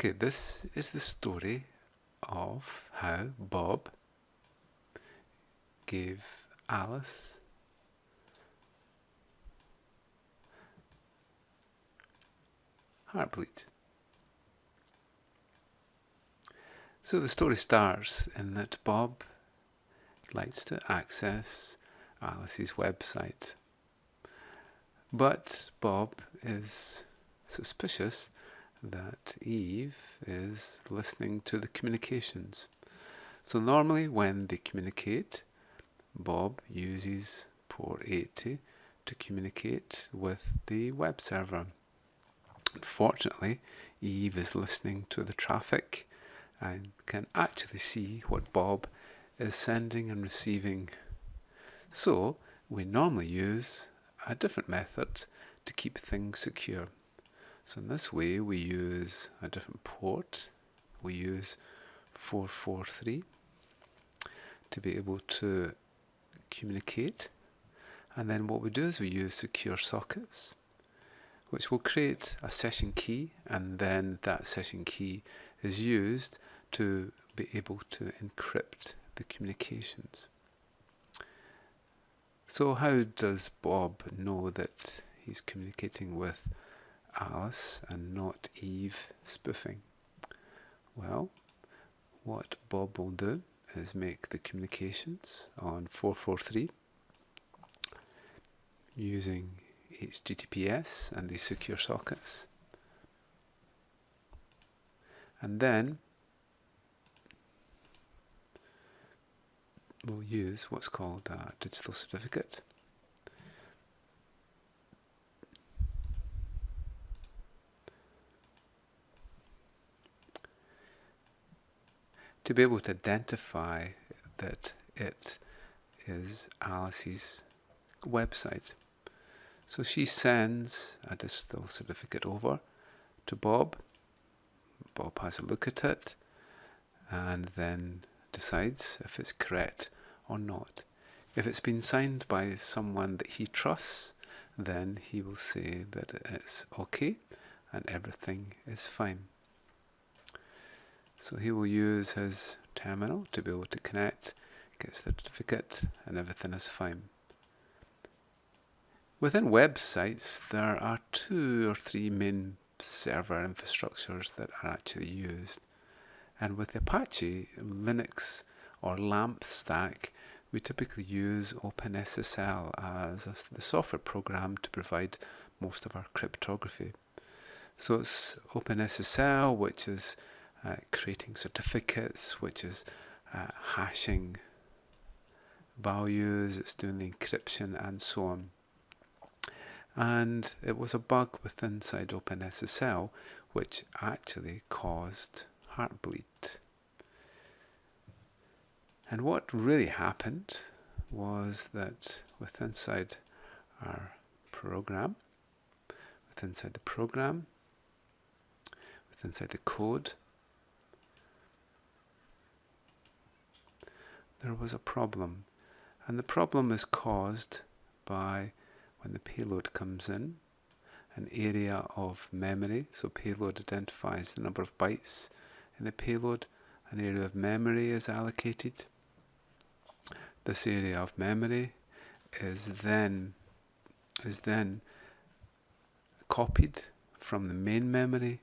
Okay, this is the story of how Bob gave Alice Heartbleed. So the story starts in that Bob likes to access Alice's website. But Bob is suspicious that Eve is listening to the communications. So normally when they communicate, Bob uses port 80 to communicate with the web server. Unfortunately, Eve is listening to the traffic and can actually see what Bob is sending and receiving. So we normally use a different method to keep things secure. So in this way we use a different port. We use 443 to be able to communicate, and then what we do is we use secure sockets, which will create a session key, and then that session key is used to be able to encrypt the communications. So how does Bob know that he's communicating with Alice and not Eve spoofing? Well, what Bob will do is make the communications on 443 using HTTPS and the secure sockets, and then we'll use what's called a digital certificate to be able to identify that it is Alice's website. So she sends a digital certificate over to Bob. Bob has a look at it and then decides if it's correct or not. If it's been signed by someone that he trusts, then he will say that it's okay and everything is fine. So he will use his terminal to be able to connect, gets the certificate, and everything is fine. Within websites, there are 2 or 3 main server infrastructures that are actually used. And with Apache, Linux, or LAMP stack, we typically use OpenSSL as the software program to provide most of our cryptography. So it's OpenSSL, which is creating certificates, which is hashing values, it's doing the encryption and so on. And it was a bug within inside OpenSSL which actually caused Heartbleed. And what really happened was that within inside our program, within inside the program, within inside the code, there was a problem. And the problem is caused by when the payload comes in, an area of memory. So payload identifies the number of bytes in the payload. An area of memory is allocated. This area of memory is then copied from the main memory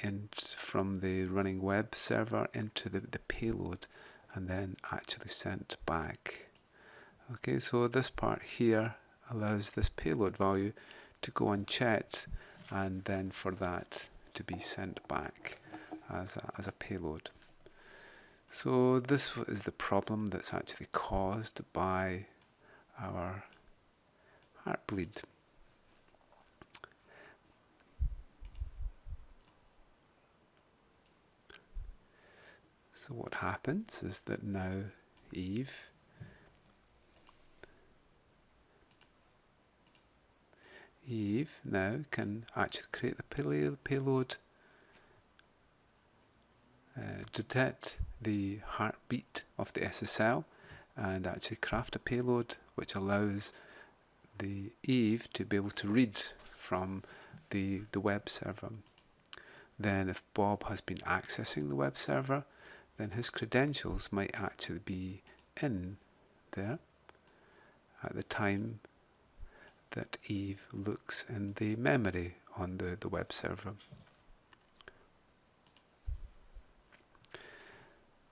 and from the running web server into the payload, and then actually sent back. Okay, so this part here allows this payload value to go unchecked, and then for that to be sent back as a payload. So this is the problem that's actually caused by our Heartbleed. So what happens is that now Eve now can actually create the payload, detect the heartbeat of the SSL, and actually craft a payload which allows the Eve to be able to read from the web server. then if Bob has been accessing the web server, then his credentials might actually be in there at the time that Eve looks in the memory on the web server.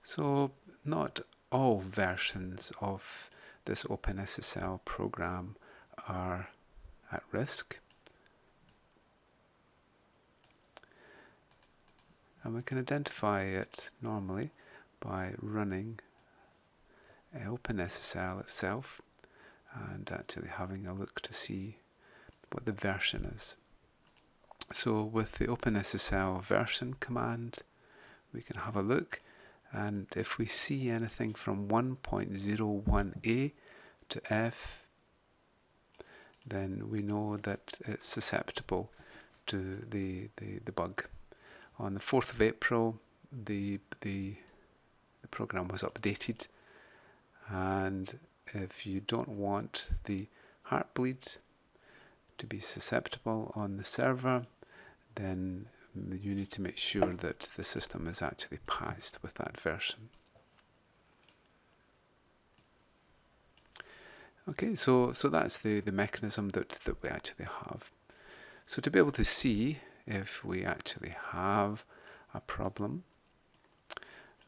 So not all versions of this OpenSSL program are at risk. And we can identify it normally by running OpenSSL itself and actually having a look to see what the version is. So with the OpenSSL version command, we can have a look, and if we see anything from 1.01a to F, then we know that it's susceptible to the bug. On the 4th of April, the program was updated, and if you don't want the Heartbleed to be susceptible on the server, then you need to make sure that the system is actually patched with that version. Okay, so that's the mechanism that we actually have. So to be able to see if we actually have a problem,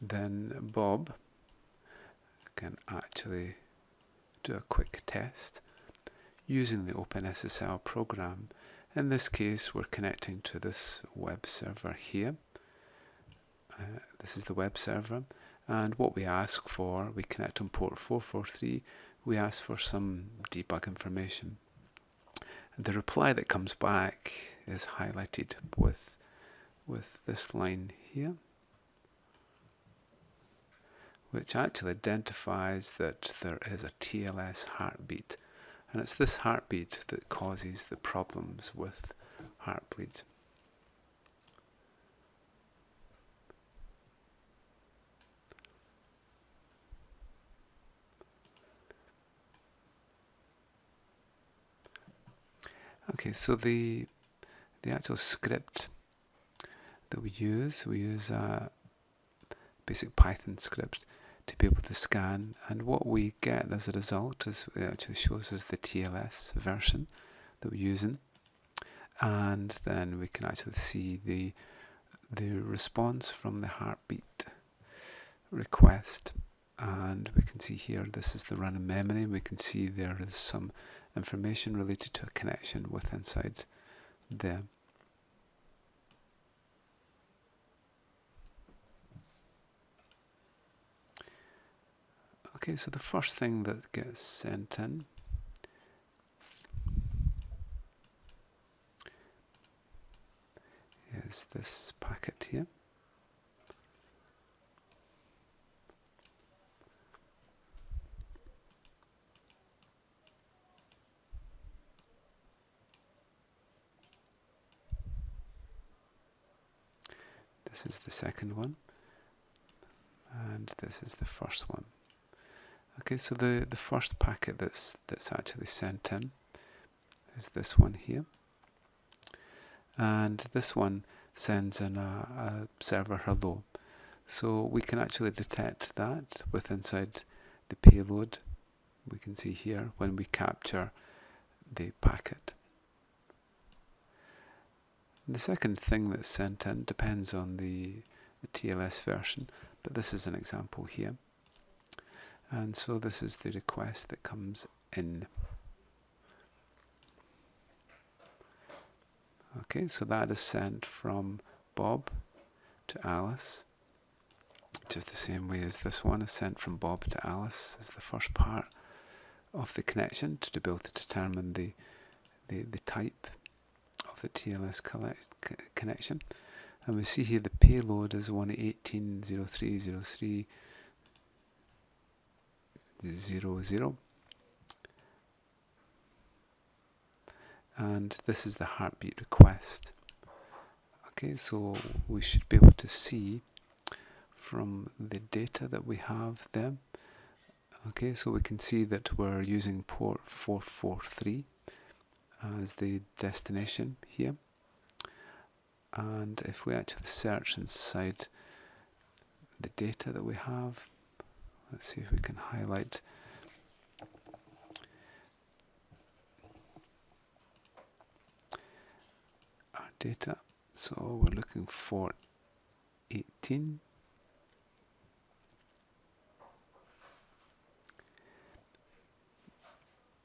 then Bob can actually do a quick test using the OpenSSL program. In this case, we're connecting to this web server here. This is the web server, and what we ask for, we connect on port 443, we ask for some debug information. The reply that comes back is highlighted with this line here, which actually identifies that there is a TLS heartbeat, and it's this heartbeat that causes the problems with Heartbleed. Okay, so the actual script that we use a basic Python script to be able to scan, and what we get as a result is it actually shows us the TLS version that we're using, and then we can actually see the response from the heartbeat request, and we can see here this is the run in memory. We can see there is some information related to a connection with inside there. Okay, so the first thing that gets sent in is this packet here. This is the second one, and this is the first one. Okay, so the first packet that's actually sent in is this one here, and this one sends in a server hello. So we can actually detect that with inside the payload. We can see here when we capture the packet. The second thing that's sent in depends on the TLS version, but this is an example here. And so this is the request that comes in. Okay, so that is sent from Bob to Alice, just the same way as this one is sent from Bob to Alice as the first part of the connection to be able to determine the type of the TLS connection. And we see here the payload is 118.03.03.00, and this is the heartbeat request. Okay, so we should be able to see from the data that we have there. Okay, so we can see that we're using port 443 as the destination here, And if we actually search inside the data that we have, let's see if we can highlight our data. So we're looking for 18.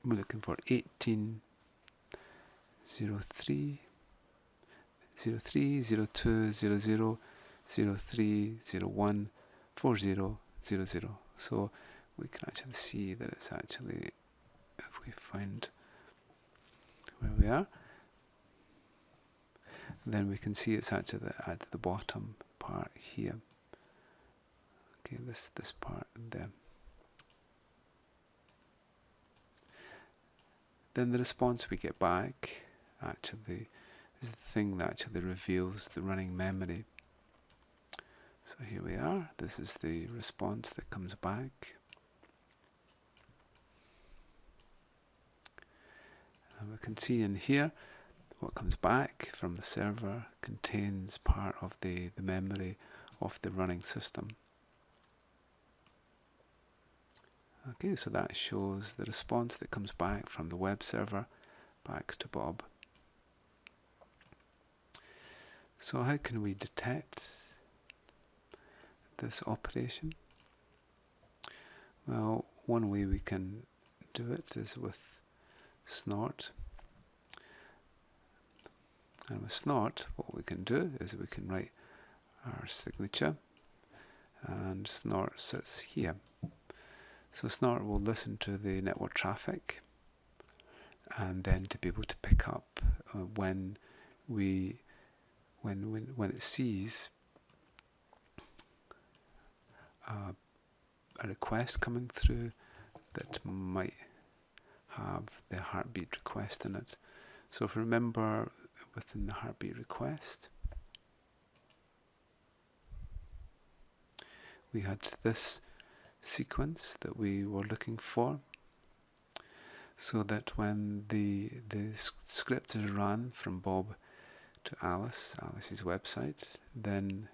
We're looking for 18, 03, 03, 02, 00, 03, 01, 40, 00. So we can actually see that it's actually, if we find where we are, then we can see it's actually at the bottom part here. Okay, this part there. Then the response we get back actually is the thing that actually reveals the running memory. So here we are. This is the response that comes back. And we can see in here what comes back from the server contains part of the memory of the running system. Okay, so that shows the response that comes back from the web server back to Bob. So how can we detect this operation? Well, one way we can do it is with snort. And with snort, what we can do is we can write our signature, and snort sits here. So snort will listen to the network traffic, and then to be able to pick up when it sees a request coming through that might have the heartbeat request in it. So if you remember, within the heartbeat request, we had this sequence that we were looking for, so that when the script is run from Bob to Alice's website, then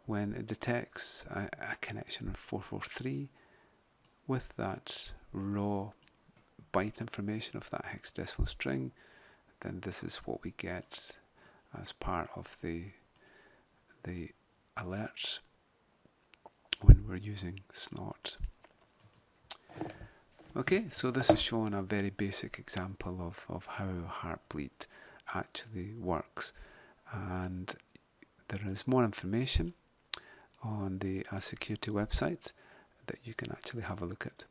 when it detects a connection of 443 with that raw byte information of that hexadecimal string, then this is what we get as part of the alerts when we're using snort. Okay, so this is showing a very basic example of how Heartbleed actually works, and there is more information on the security website that you can actually have a look at.